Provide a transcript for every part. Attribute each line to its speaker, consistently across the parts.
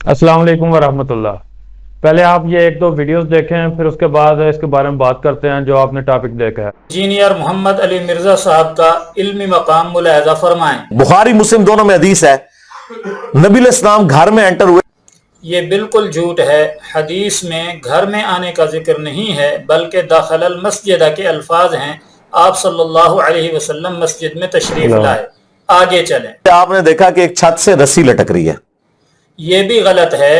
Speaker 1: अस्सलाम वालेकुम वरहमतुल्लाह। पहले आप ये एक दो वीडियोस देखें, फिर उसके बाद इसके बारे में बात करते हैं जो आपने टॉपिक देखा है।
Speaker 2: इंजीनियर मोहम्मद अली मिर्जा साहब का इल्मी मकाम मुलाहजा फरमाएं।
Speaker 3: बुखारी मुस्लिम दोनों में हदीस है, नबी इस्लाम घर में एंटर हुए।
Speaker 2: ये बिल्कुल झूठ है। हदीस में घर में आने का जिक्र नहीं है, बल्कि दाखिलल मस्जिद के अल्फाज हैं। आप सल्लल्लाहु अलैहि वसल्लम मस्जिद में तशरीफ लाए। आगे चलें।
Speaker 3: आपने देखा कि एक छत से रस्सी लटक रही है,
Speaker 2: ये भी गलत है।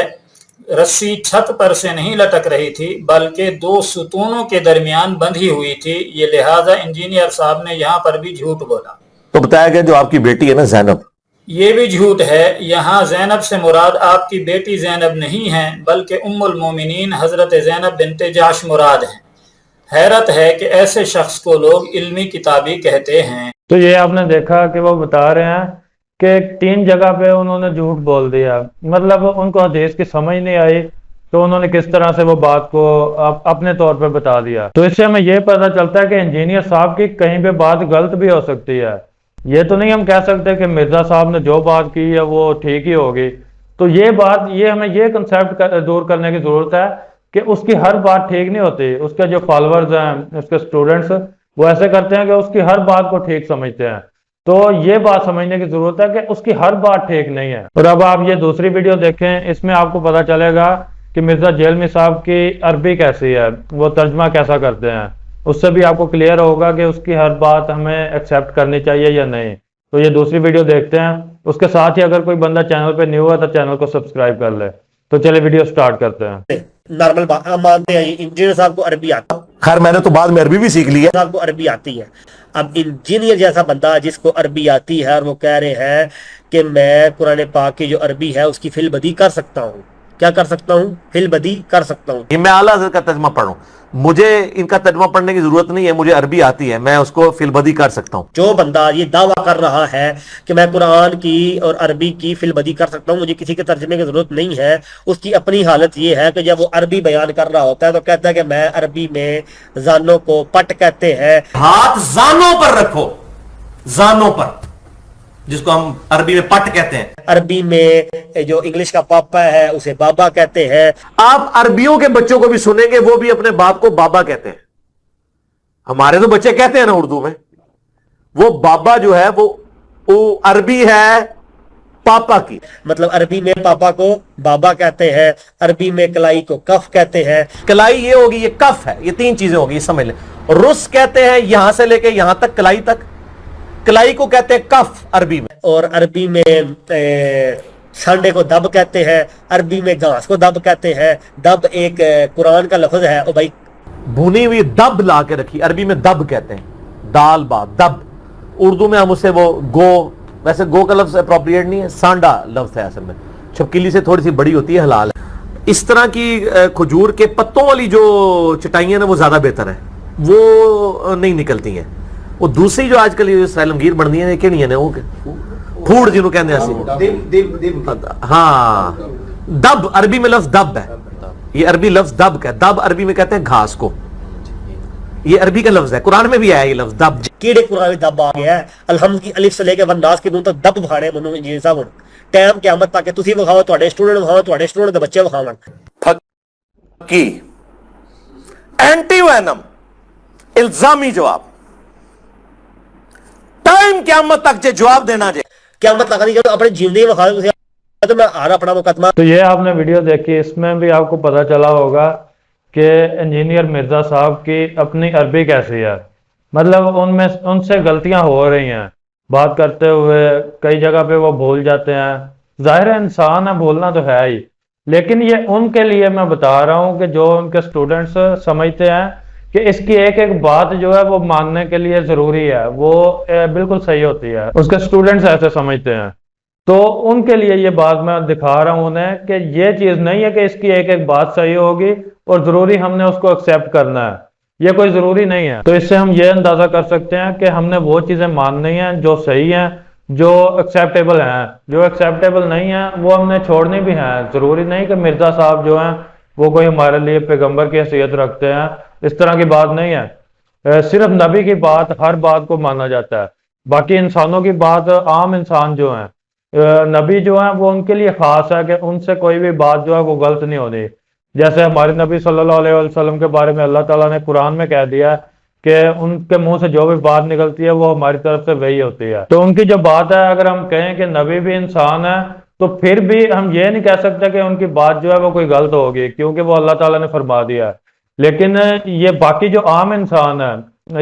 Speaker 2: रस्सी छत पर से नहीं लटक रही थी, बल्कि दो सुतूनों के दरमियान बंधी हुई थी। ये लिहाजा इंजीनियर साहब ने यहाँ पर भी झूठ बोला।
Speaker 3: तो बताया गया जो आपकी बेटी है ना ज़ैनब,
Speaker 2: ये भी झूठ है। यहाँ ज़ैनब से मुराद आपकी बेटी ज़ैनब नहीं है, बल्कि उम्मुल मोमिनीन हजरत ज़ैनब बिन्ते जाश मुराद हैं। हैरत है कि ऐसे शख्स को लोग इल्मी किताबी कहते हैं।
Speaker 1: तो ये आपने देखा कि वो बता रहे हैं कि 3 जगह पे उन्होंने झूठ बोल दिया, मतलब उनको हदीस की समझ नहीं आई, तो उन्होंने किस तरह से वो बात को अपने तौर पे बता दिया। तो इससे हमें ये पता चलता है कि इंजीनियर साहब की कहीं पे बात गलत भी हो सकती है। ये तो नहीं हम कह सकते कि मिर्जा साहब ने जो बात की है वो ठीक ही होगी। तो ये बात, ये हमें ये कंसेप्ट दूर करने की जरूरत है कि उसकी हर बात ठीक नहीं होती। उसके जो फॉलोअर्स हैं, उसके स्टूडेंट्स, वो ऐसे करते हैं कि उसकी हर बात को ठीक समझते हैं। तो ये बात समझने की जरूरत है कि उसकी हर बात ठीक नहीं है। और अब आप ये दूसरी वीडियो देखें, इसमें आपको पता चलेगा कि मिर्जा जेलमी साहब की अरबी कैसी है, वो तर्जमा कैसा करते हैं। उससे भी आपको क्लियर होगा कि उसकी हर बात हमें एक्सेप्ट करनी चाहिए या नहीं। तो ये दूसरी वीडियो देखते हैं। उसके साथ ही अगर कोई बंदा चैनल पे न्यू है तो चैनल को सब्सक्राइब कर ले। तो चलिए वीडियो स्टार्ट करते हैं।
Speaker 4: नॉर्मल बात हम मानते हैं इंजीनियर साहब को अरबी आती है।
Speaker 3: खैर मैंने तो बाद में अरबी भी सीख ली है।
Speaker 4: साहब को अरबी आती है। अब इंजीनियर जैसा बंदा जिसको अरबी आती है और वो कह रहे हैं कि मैं कुरान पाक की जो अरबी है उसकी फिलबदी कर सकता हूँ। क्या कर सकता हूँ? फिलबदी कर सकता हूँ।
Speaker 3: ये मैं आला हज़रत का तर्जमा पढ़ूं, मुझे इनका तर्जमा पढ़ने की जरूरत नहीं है, मुझे अरबी आती है, मैं उसको फिलबदी कर सकता हूँ।
Speaker 4: जो बंदा ये दावा कर रहा है कि मैं कुरान की और अरबी की फिलबदी कर सकता हूँ, मुझे किसी के तर्जमे की जरूरत नहीं है, उसकी अपनी हालत ये है कि जब वो अरबी बयान कर रहा होता है तो कहता है कि मैं अरबी में जानों को पट कहते हैं।
Speaker 3: हाथ जानों पर रखो, जानों पर, जिसको हम अरबी में पट कहते हैं।
Speaker 4: अरबी में जो इंग्लिश का पापा है उसे बाबा कहते हैं।
Speaker 3: आप अरबियों के बच्चों को भी सुनेंगे, वो भी अपने बाप को बाबा कहते हैं। हमारे तो बच्चे कहते हैं ना उर्दू में, वो बाबा जो है वो अरबी है पापा की।
Speaker 4: मतलब अरबी में पापा को बाबा कहते हैं, अरबी में कलाई को कफ कहते हैं।
Speaker 3: कलाई ये होगी, ये कफ है, ये 3 चीजें होगी, समझ लें। रुस कहते हैं यहां से लेके यहां तक, कलाई तक। कलाई को कहते हैं कफ अरबी में।
Speaker 4: और अरबी में सांडे को दब कहते हैं, अरबी में घास को दब कहते हैं। दब एक कुरान का लफ्ज है। ओ भाई,
Speaker 3: भुनी हुई दब ला के रखी, अरबी में दब कहते हैं, दाल बा दब। उर्दू में हम उसे वो गो, वैसे गो का लफ्ज अप्रोप्रिएट नहीं है, सांडा लफ्ज है असल में, छपकीली से थोड़ी सी बड़ी होती है, हलाल है। इस तरह की खजूर के पत्तों वाली जो चटाइयां ना वो ज्यादा बेहतर है, वो नहीं निकलती हैं। वो दूसरी जो आजकल ये सैलमगीर बनती है कि नहीं है वो फूड जिन्हों कहते हैं। हाँ, दब अरबी में लफ्ज दब है, ये अरबी लफ्ज दब का। दब अरबी में कहते हैं घास को, ये अरबी का लफ्ज है, कुरान में भी आया ये लफ्ज दब।
Speaker 4: कीड़े कुरान में दब आ गया है। अलहम्द की अलिफ से लेके वन्नास की नून तक दब भाड़े मनु जी साहब हुण टाइम क़यामत तक तुसी विखाओ, ਤੁਹਾਡੇ स्टूडेंट विखाओ, ਤੁਹਾਡੇ स्टूडेंट ਦੇ ਬੱਚੇ ਵਿਖਾਵਣ।
Speaker 3: की एंटी वैनम इल्जामी जवाब, टाइम क़यामत तक जे जवाब देना जे
Speaker 4: क़यामत तक नहीं, जब अपने जीवनी विखा दो तो मैं हर अपना मुकदमा।
Speaker 1: तो ये आपने वीडियो देखी, इसमें भी आपको पता चला होगा कि इंजीनियर मिर्जा साहब की अपनी अरबी कैसी है। मतलब उनमें उनसे गलतियां हो रही हैं बात करते हुए, कई जगह पे वो भूल जाते हैं। जाहिर है इंसान है, भूलना तो है ही, लेकिन ये उनके लिए मैं बता रहा हूँ कि जो उनके स्टूडेंट्स समझते हैं कि इसकी एक एक बात जो है वो मानने के लिए जरूरी है, वो बिल्कुल सही होती है, उसके स्टूडेंट्स ऐसे समझते हैं। तो उनके लिए ये बात मैं दिखा रहा हूं उन्हें कि ये चीज नहीं है कि इसकी एक एक बात सही होगी और जरूरी हमने उसको एक्सेप्ट करना है, ये कोई जरूरी नहीं है। तो इससे हम ये अंदाजा कर सकते हैं कि हमने वो चीजें माननी हैं जो सही हैं, जो एक्सेप्टेबल हैं। जो एक्सेप्टेबल नहीं है वो हमने छोड़नी भी है। जरूरी नहीं कि मिर्जा साहब जो हैं वो कोई हमारे लिए पैगंबर की हैसियत रखते हैं, इस तरह की बात नहीं है। सिर्फ नबी की बात, हर बात को माना जाता है। बाकी इंसानों की बात, आम इंसान जो है नबी जो है वो उनके लिए खास है कि उनसे कोई भी बात जो है वो गलत नहीं होनी। जैसे हमारे नबी सल्लल्लाहु अलैहि वसल्लम के बारे में अल्लाह ताला ने कुरान में कह दिया है कि उनके मुंह से जो भी बात निकलती है वो हमारी तरफ से वही होती है। तो उनकी जो बात है, अगर हम कहें कि नबी भी इंसान है, तो फिर भी हम ये नहीं कह सकते कि उनकी बात जो है वो कोई गलत होगी, क्योंकि वो अल्लाह ताला ने फरमा दिया है। लेकिन ये बाकी जो आम इंसान है,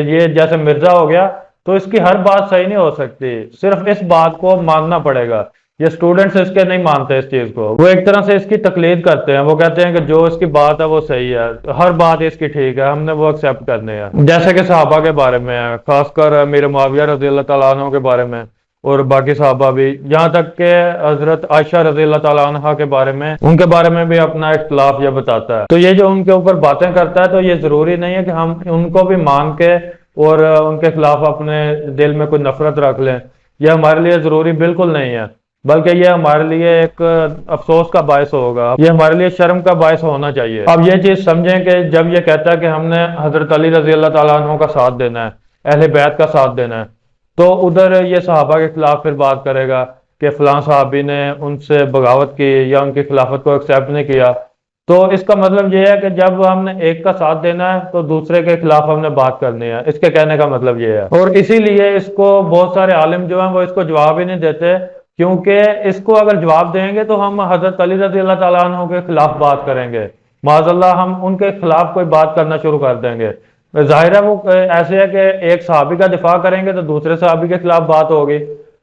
Speaker 1: ये जैसे मिर्जा हो गया, तो इसकी हर बात सही नहीं हो सकती, सिर्फ इस बात को मानना पड़ेगा। ये स्टूडेंट्स इसके नहीं मानते इस चीज को, वो एक तरह से इसकी तकलीद करते हैं। वो कहते हैं कि जो इसकी बात है वो सही है, हर बात इसकी ठीक है, हमने वो एक्सेप्ट करने हैं। जैसे कि सहाबा के बारे में है, खासकर अमीर मुआविया रज़ी अल्लाह तआला अन्हु के बारे में, और बाकी सहाबा भी, यहाँ तक के हजरत आयशा रज़ी अल्लाह तआला अन्हा के बारे में, उनके बारे में भी अपना इख्तिलाफ ये बताता है। तो ये जो उनके ऊपर बातें करता है, तो ये जरूरी नहीं है कि हम उनको भी मान के और उनके खिलाफ अपने दिल में कोई नफरत रख लें। यह हमारे लिए जरूरी बिल्कुल नहीं है, बल्कि ये हमारे लिए एक अफसोस का बायस होगा, ये हमारे लिए शर्म का बायस होना चाहिए। अब ये चीज समझें कि जब ये कहता है कि हमने हजरत अली रजी अल्लाह तआला अन्हु का साथ देना है, अहले बैत का साथ देना है, तो उधर ये सहाबा के खिलाफ फिर बात करेगा कि फलां सहाबी ने उनसे बगावत की या उनकी खिलाफत को एक्सेप्ट नहीं किया। तो इसका मतलब ये है कि जब हमने एक का साथ देना है तो दूसरे के खिलाफ हमने बात करनी है, इसके कहने का मतलब ये है। और इसीलिए इसको बहुत सारे आलिम जो हैं वो इसको जवाब ही नहीं देते, क्योंकि इसको अगर जवाब देंगे तो हम हजरत अली रज़ी अल्लाह तआला अन्हु के खिलाफ बात करेंगे, माज़अल्लाह हम उनके खिलाफ कोई बात करना शुरू कर देंगे। जाहिर है वो ऐसे है कि एक सहाबी का दिफा करेंगे तो दूसरे सहाबी के खिलाफ बात होगी।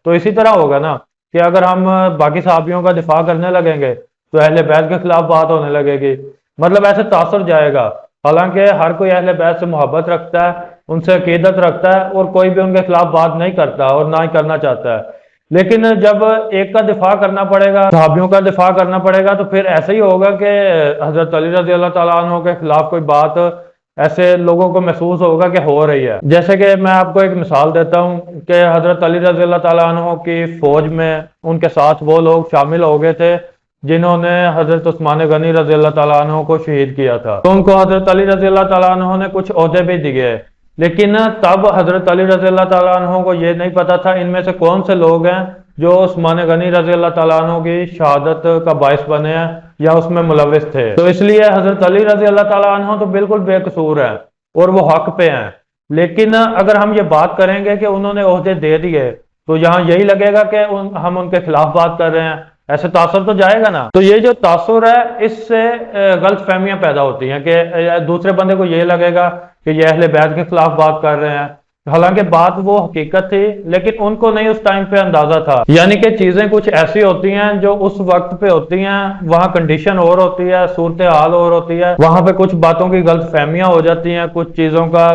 Speaker 1: तो इसी तरह होगा ना कि अगर हम बाकी सहाबियों का दिफा करने लगेंगे तो अहले बैत के खिलाफ बात होने लगेगी, मतलब ऐसे तासर जाएगा। हालांकि हर कोई अहले बैत से मोहब्बत रखता है, उनसे अकीदत रखता है, और कोई भी उनके खिलाफ बात नहीं करता और ना ही करना चाहता है। लेकिन जब एक का दिफा करना पड़ेगा, सहाबियों का दिफा करना पड़ेगा, तो फिर ऐसे ही होगा कि हजरत अली रज़ी अल्लाह तआला अन्हु के खिलाफ कोई बात ऐसे लोगों को महसूस होगा कि हो रही है। जैसे कि मैं आपको एक मिसाल देता हूँ कि हजरत अली रज़ी अल्लाह तआला अन्हु की फौज में उनके साथ वो लोग शामिल हो गए थे जिन्होंने हजरत उस्मान गनी रज़ी अल्लाह तआला अन्हु को शहीद किया था। तो उनको हजरत अली रज़ी अल्लाह तआला अन्हु ने कुछ ओहदे भी दिए, लेकिन तब हजरत अली रज़ी अल्लाह तआला अन्हु को ये नहीं पता था इनमें से कौन से लोग हैं जो उस्मान गनी रज़ी अल्लाह तआला अन्हु की शहादत का बायस बने हैं या उसमें मुलव्विस थे। तो इसलिए हजरत अली रज़ी अल्लाह तआला अन्हु तो बिल्कुल बेकसूर है और वो हक पे हैं। लेकिन अगर हम ये बात करेंगे कि उन्होंने ओहदे दे दिए, तो यहाँ यही लगेगा कि हम उनके खिलाफ बात कर रहे हैं, ऐसे तासुर तो जाएगा ना। तो ये जो तासुर है, इससे गलत फहमियां पैदा होती हैं कि दूसरे बंदे को ये लगेगा कि ये अहले बैत के खिलाफ बात कर रहे हैं, हालांकि बात वो हकीकत थी, लेकिन उनको नहीं उस टाइम पे अंदाजा था। यानी कि चीजें कुछ ऐसी होती हैं जो उस वक्त पे होती हैं, वहाँ कंडीशन और होती है, सूरत हाल और होती है, वहां पे कुछ बातों की गलत फहमियां हो जाती हैं, कुछ चीजों का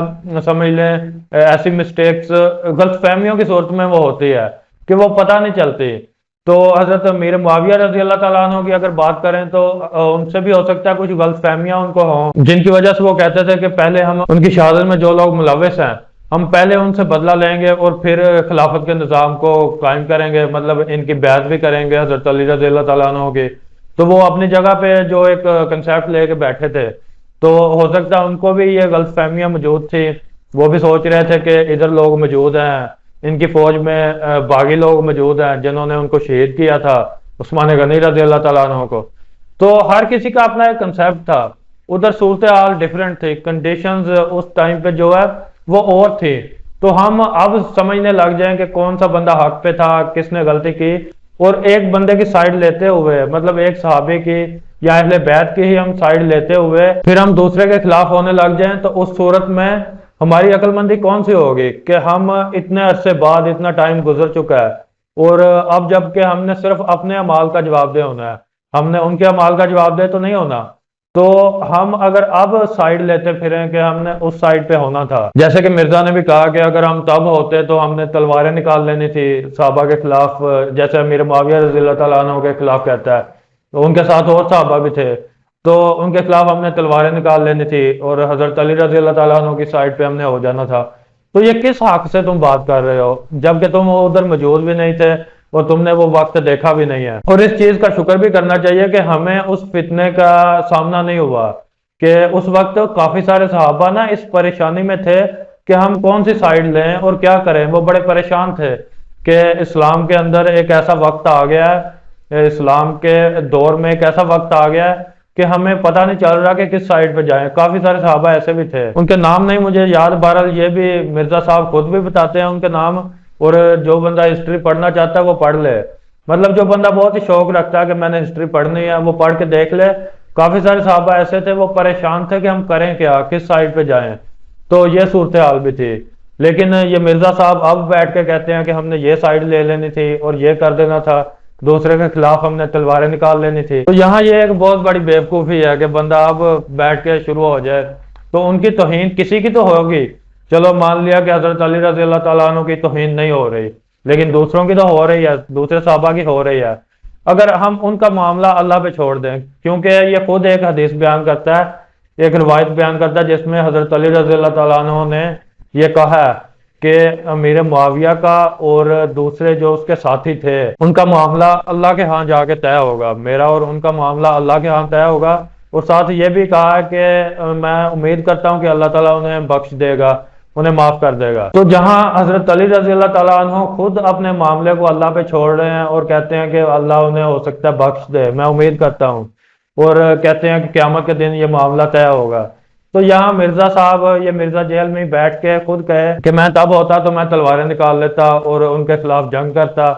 Speaker 1: समझ लें ऐसी मिस्टेक्स गलत फहमियों की सूरत में वो होती है कि वो पता नहीं चलती। तो हजरत अमीर मुआविया रज़ी अल्लाह तआला अन्हु की अगर बात करें तो उनसे भी हो सकता है कुछ गलत फहमियां उनको हों, जिनकी वजह से वो कहते थे कि पहले हम उनकी शहादत में जो लोग मुलव्विस हैं हम पहले उनसे बदला लेंगे और फिर खिलाफत के निज़ाम को कायम करेंगे, मतलब इनकी बैत भी करेंगे हजरत अली रज़ी अल्लाह तआला अन्हु की। तो वो अपनी जगह पे जो एक कंसेप्ट लेके बैठे थे, तो हो सकता है उनको भी ये गलत फहमियां मौजूद थी। वो भी सोच रहे थे कि इधर लोग मौजूद हैं, इनकी फौज में बागी लोग मौजूद हैं जिन्होंने उनको शहीद किया था, उस्मान गनी रज़ी अल्लाह तआला अन्हु को। तो हर किसी का अपना एक कंसेप्ट था, उधर सूरत हाल डिफरेंट थी, कंडीशंस उस टाइम पे जो है वो और थी। तो हम अब समझने लग जाएं कि कौन सा बंदा हक पे था, किसने गलती की, और एक बंदे की साइड लेते हुए, मतलब एक सहाबे की या अहले बैत की ही हम साइड लेते हुए फिर हम दूसरे के खिलाफ होने लग जाएं, तो उस सूरत में हमारी अक्लमंदी कौन सी होगी कि हम इतने अरसे बाद, इतना टाइम गुजर चुका है और अब जबकि हमने सिर्फ अपने अमाल का जवाब दे होना है, हमने उनके अमाल का जवाब दे तो नहीं होना। तो हम अगर अब साइड लेते फिरें कि हमने उस साइड पे होना था, जैसे कि मिर्जा ने भी कहा कि अगर हम तब होते तो हमने तलवारें निकाल लेनी थी सहाबा के खिलाफ, जैसे अमीर मुआविया रज़ी अल्लाह तआला अन्हु के खिलाफ कहता है, तो उनके साथ और सहाबा भी थे, तो उनके खिलाफ हमने तलवारें निकाल लेनी थी और हजरत अली रज़ी अल्लाह तआला अन्हु की साइड पे हमने हो जाना था। तो ये किस हक से तुम बात कर रहे हो जबकि तुम उधर मौजूद भी नहीं थे और तुमने वो वक्त देखा भी नहीं है। और इस चीज का शुक्र भी करना चाहिए कि हमें उस फितने का सामना नहीं हुआ, कि उस वक्त काफी सारे सहाबा ना इस परेशानी में थे कि हम कौन सी साइड लें और क्या करें, वो बड़े परेशान थे। کہ اسلام کے اندر ایک ایسا وقت آ گیا ہے، اسلام کے دور میں ایک ایسا وقت آ گیا ہے کہ ہمیں پتہ نہیں چل رہا کہ کس سائڈ پہ جائیں۔ کافی سارے صحابہ ایسے بھی تھے، ان کے نام نہیں مجھے یاد، بہرحال یہ بھی مرزا صاحب خود بھی بتاتے ہیں ان کے نام، اور جو بندہ ہسٹری پڑھنا چاہتا ہے وہ پڑھ لے، مطلب جو بندہ بہت ہی شوق رکھتا ہے کہ میں نے ہسٹری پڑھنی ہے وہ پڑھ کے دیکھ لے۔ کافی سارے صحابہ ایسے تھے وہ پریشان تھے کہ ہم کریں کیا، کس سائڈ پہ جائیں، تو یہ صورتحال بھی تھی۔ لیکن یہ مرزا صاحب اب بیٹھ کے کہتے ہیں کہ ہم نے یہ سائڈ لے لینی تھی اور یہ کر دینا تھا، دوسرے کے خلاف ہم نے تلواریں نکال لینی تھی۔ تو یہاں یہ ایک بہت بڑی بیوقوفی ہے کہ بندہ اب بیٹھ کے شروع ہو جائے، تو ان کی توہین کسی کی تو ہوگی، چلو مان لیا کہ حضرت علی رضی اللہ تعالیٰ عنہ کی توہین نہیں ہو رہی، لیکن دوسروں کی تو ہو رہی ہے، دوسرے صحابہ کی ہو رہی ہے۔ اگر ہم ان کا معاملہ اللہ پہ چھوڑ دیں، کیونکہ یہ خود ایک حدیث بیان کرتا ہے، ایک روایت بیان کرتا ہے جس میں حضرت علی رضی اللہ تعالیٰ عنہ نے یہ کہا ہے کہ امیر معاویہ کا اور دوسرے جو اس کے ساتھی تھے ان کا معاملہ اللہ کے ہاں جا کے طے ہوگا، میرا اور ان کا معاملہ اللہ کے ہاں طے ہوگا، اور ساتھ یہ بھی کہا ہے کہ میں امید کرتا ہوں کہ اللہ تعالیٰ انہیں بخش دے گا، انہیں معاف کر دے گا۔ تو جہاں حضرت علی رضی اللہ تعالیٰ عنہ خود اپنے معاملے کو اللہ پہ چھوڑ رہے ہیں اور کہتے ہیں کہ اللہ انہیں ہو سکتا ہے بخش دے، میں امید کرتا ہوں، اور کہتے ہیں کہ قیامت کے دن یہ معاملہ طے ہوگا، تو یہاں مرزا صاحب یہ مرزا جیل میں بیٹھ کے خود کہے کہ میں تب ہوتا تو میں تلواریں نکال لیتا اور ان کے خلاف جنگ کرتا،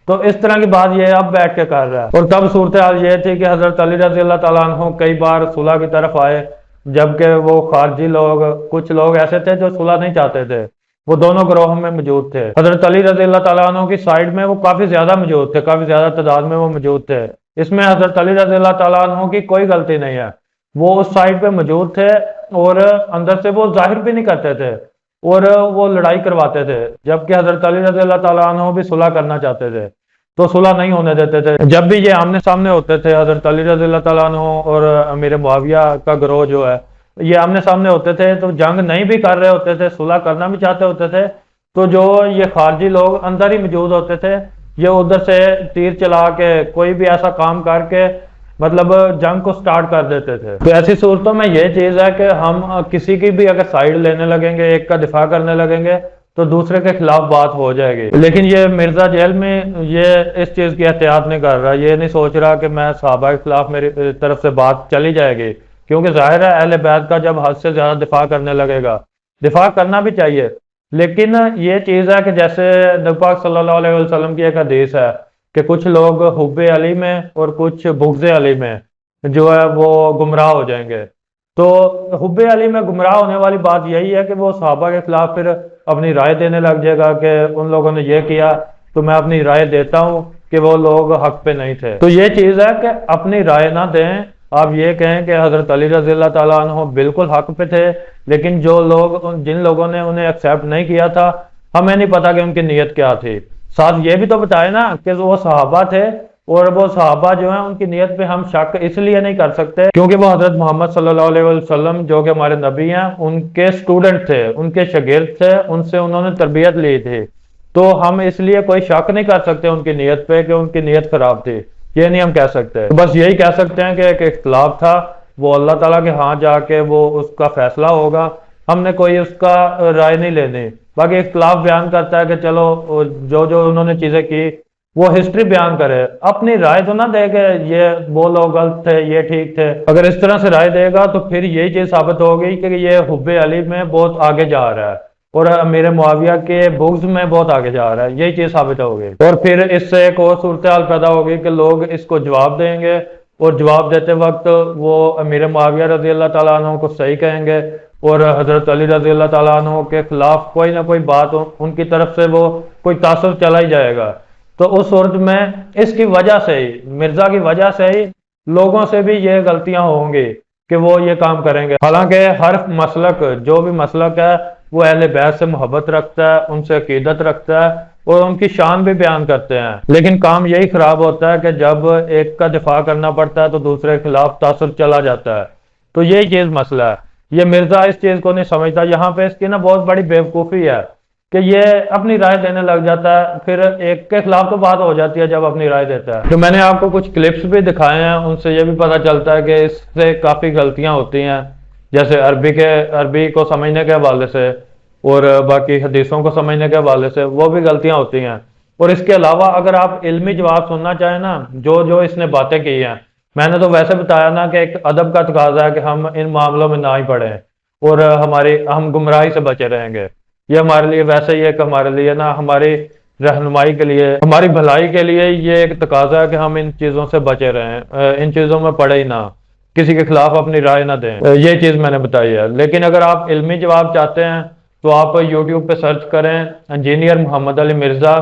Speaker 1: تو اس طرح کی بات یہ اب بیٹھ کے کر رہا ہے۔ اور تب صورتحال یہ تھی کہ حضرت علی رضی اللہ تعالیٰ عنہ کئی بار صلح کی طرف آئے، جبکہ وہ خارجی لوگ، کچھ لوگ ایسے تھے جو صلح نہیں چاہتے تھے، وہ دونوں گروہوں میں موجود تھے۔ حضرت علی رضی اللہ تعالیٰ عنہ کی سائڈ میں وہ کافی زیادہ موجود تھے، کافی زیادہ تعداد میں وہ موجود تھے، اس میں حضرت علی رضی اللہ تعالیٰ عنہ کی کوئی غلطی نہیں ہے، وہ اس سائڈ پہ موجود تھے اور اندر سے وہ ظاہر بھی نہیں کرتے تھے اور وہ لڑائی کرواتے تھے، جبکہ حضرت علی رضی اللہ تعالیٰ عنہ بھی صلح کرنا چاہتے تھے تو صلح نہیں ہونے دیتے تھے۔ جب بھی یہ آمنے سامنے ہوتے تھے، حضرت علی رضی اللہ تعالیٰ عنہ اور امیر معاویہ کا گروہ جو ہے یہ آمنے سامنے ہوتے تھے، تو جنگ نہیں بھی کر رہے ہوتے تھے، صلح کرنا بھی چاہتے ہوتے تھے، تو جو یہ خارجی لوگ اندر ہی موجود ہوتے تھے یہ ادھر سے تیر چلا کے کوئی بھی ایسا کام کر کے مطلب جنگ کو سٹارٹ کر دیتے تھے۔ تو ایسی صورتوں میں یہ چیز ہے کہ ہم کسی کی بھی اگر سائیڈ لینے لگیں گے، ایک کا دفاع کرنے لگیں گے تو دوسرے کے خلاف بات ہو جائے گی۔ لیکن یہ مرزا جیل میں یہ اس چیز کی احتیاط نہیں کر رہا، یہ نہیں سوچ رہا کہ میں صحابہ کے خلاف میری طرف سے بات چلی جائے گی، کیونکہ ظاہر ہے اہل بیت کا جب حد سے زیادہ دفاع کرنے لگے گا، دفاع کرنا بھی چاہیے، لیکن یہ چیز ہے کہ جیسے نبی پاک صلی اللہ علیہ وسلم کی ایک حدیث ہے کہ کچھ لوگ حب علی میں اور کچھ بغض علی میں جو ہے وہ گمراہ ہو جائیں گے۔ تو حب علی میں گمراہ ہونے والی بات یہی ہے کہ وہ صحابہ کے خلاف پھر اپنی رائے دینے لگ جائے گا کہ ان لوگوں نے یہ کیا تو میں اپنی رائے دیتا ہوں کہ وہ لوگ حق پہ نہیں تھے۔ تو یہ چیز ہے کہ اپنی رائے نہ دیں، آپ یہ کہیں کہ حضرت علی رضی اللہ تعالیٰ عنہ بالکل حق پہ تھے، لیکن جو لوگ، جن لوگوں نے انہیں ایکسیپٹ نہیں کیا تھا، ہمیں نہیں پتا کہ ان کی نیت کیا تھی۔ ساتھ یہ بھی تو بتائے نا کہ وہ صحابہ تھے، اور وہ صحابہ جو ہیں ان کی نیت پہ ہم شک اس لیے نہیں کر سکتے کیونکہ وہ حضرت محمد صلی اللہ علیہ وسلم جو کہ ہمارے نبی ہیں ان کے اسٹوڈنٹ تھے، ان کے شاگرد تھے، ان سے انہوں نے تربیت لی تھی، تو ہم اس لیے کوئی شک نہیں کر سکتے ان کی نیت پہ کہ ان کی نیت خراب تھی، یہ نہیں ہم کہہ سکتے۔ بس یہی کہہ سکتے ہیں کہ ایک اختلاف تھا، وہ اللہ تعالیٰ کے ہاں جا کے وہ اس کا فیصلہ ہوگا، ہم نے کوئی اس کا رائے نہیں لینی۔ باقی اختلاف بیان کرتا ہے کہ چلو جو انہوں نے چیزیں کی وہ ہسٹری بیان کرے، اپنی رائے تو نہ دے کہ یہ وہ لوگ غلط تھے یہ ٹھیک تھے۔ اگر اس طرح سے رائے دے گا تو پھر یہی چیز ثابت ہوگی کہ یہ حب علی میں بہت آگے جا رہا ہے اور امیر معاویہ کے بغض میں بہت آگے جا رہا ہے، یہی چیز ثابت ہوگی۔ اور پھر اس سے ایک اور صورتحال پیدا ہوگی کہ لوگ اس کو جواب دیں گے اور جواب دیتے وقت وہ امیر معاویہ رضی اللہ تعالیٰ عنہ کو صحیح کہیں گے اور حضرت علی رضی اللہ تعالیٰ عنہ کے خلاف کوئی نہ کوئی بات ان کی طرف سے وہ کوئی تاثر چلا ہی جائے گا۔ تو اس صورت میں اس کی وجہ سے ہی، مرزا کی وجہ سے ہی لوگوں سے بھی یہ غلطیاں ہوں گی کہ وہ یہ کام کریں گے۔ حالانکہ ہر مسلک، جو بھی مسلک ہے وہ اہل بیت سے محبت رکھتا ہے، ان سے عقیدت رکھتا ہے اور ان کی شان بھی بیان کرتے ہیں، لیکن کام یہی خراب ہوتا ہے کہ جب ایک کا دفاع کرنا پڑتا ہے تو دوسرے کے خلاف تاثر چلا جاتا ہے۔ تو یہی چیز مسئلہ ہے، یہ مرزا اس چیز کو نہیں سمجھتا۔ یہاں پہ اس کی نا بہت بڑی بیوقوفی ہے کہ یہ اپنی رائے دینے لگ جاتا ہے، پھر ایک کے خلاف تو بات ہو جاتی ہے جب اپنی رائے دیتا ہے۔ تو میں نے آپ کو کچھ کلپس بھی دکھائے ہیں، ان سے یہ بھی پتہ چلتا ہے کہ اس سے کافی غلطیاں ہوتی ہیں، جیسے عربی کو سمجھنے کے حوالے سے اور باقی حدیثوں کو سمجھنے کے حوالے سے وہ بھی غلطیاں ہوتی ہیں۔ اور اس کے علاوہ اگر آپ علمی جواب سننا چاہیں نا، جو اس نے باتیں کی ہیں، میں نے تو ویسے بتایا نا کہ ایک ادب کا تقاضا ہے کہ ہم ان معاملوں میں نہ ہی پڑھیں اور ہم گمراہی سے بچے رہیں گے۔ یہ ہمارے لیے ویسے ہی ہے کہ ہمارے لیے نا، ہماری رہنمائی کے لیے، ہماری بھلائی کے لیے یہ ایک تقاضا ہے کہ ہم ان چیزوں سے بچے رہیں، ان چیزوں میں پڑے ہی نہ، کسی کے خلاف اپنی رائے نہ دیں۔ یہ چیز میں نے بتائی ہے۔ لیکن اگر آپ علمی جواب چاہتے ہیں تو آپ یوٹیوب پہ سرچ کریں انجینئر محمد علی مرزا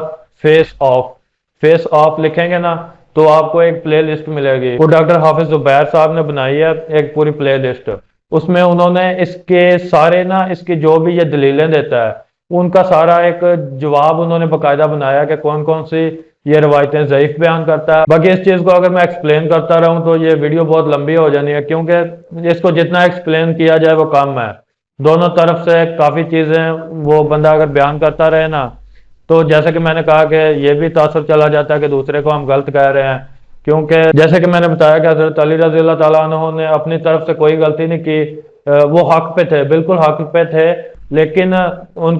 Speaker 1: فیس آف لکھیں گے نا تو آپ کو ایک پلے لسٹ ملے گی، وہ ڈاکٹر حافظ زبیر صاحب نے بنائی ہے، ایک پوری پلے لسٹ۔ اس میں انہوں نے اس کے سارے نا، اس کی جو بھی یہ دلیلیں دیتا ہے ان کا سارا ایک جواب انہوں نے باقاعدہ بنایا کہ کون کون سی یہ روایتیں ضعیف بیان کرتا ہے۔ باقی اس چیز کو اگر میں ایکسپلین کرتا رہوں تو یہ ویڈیو بہت لمبی ہو جانی ہے، کیونکہ اس کو جتنا ایکسپلین کیا جائے وہ کم ہے۔ دونوں طرف سے کافی چیزیں وہ بندہ اگر بیان کرتا رہے نا تو جیسے کہ میں نے کہا کہ یہ بھی تاثر چلا جاتا ہے کہ دوسرے کو ہم غلط کہہ رہے ہیں، کیونکہ جیسے کہ میں نے بتایا کہ حضرت علی رضی اللہ تعالیٰ عنہ نے اپنی طرف سے کوئی غلطی نہیں کی، وہ حق پہ تھے، بالکل حق پہ تھے، لیکن ان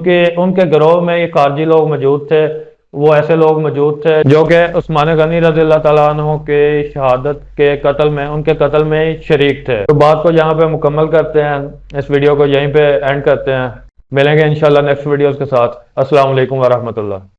Speaker 1: کے گروہ میں یہ خارجی لوگ موجود تھے، وہ ایسے لوگ موجود تھے جو کہ عثمان غنی رضی اللہ تعالیٰ عنہ کے شہادت کے قتل میں، ان کے قتل میں شریک تھے۔ تو بات کو یہاں پہ مکمل کرتے ہیں، اس ویڈیو کو یہیں پہ اینڈ کرتے ہیں، ملیں گے انشاءاللہ نیکسٹ ویڈیوز کے ساتھ۔ السلام علیکم ورحمۃ اللہ۔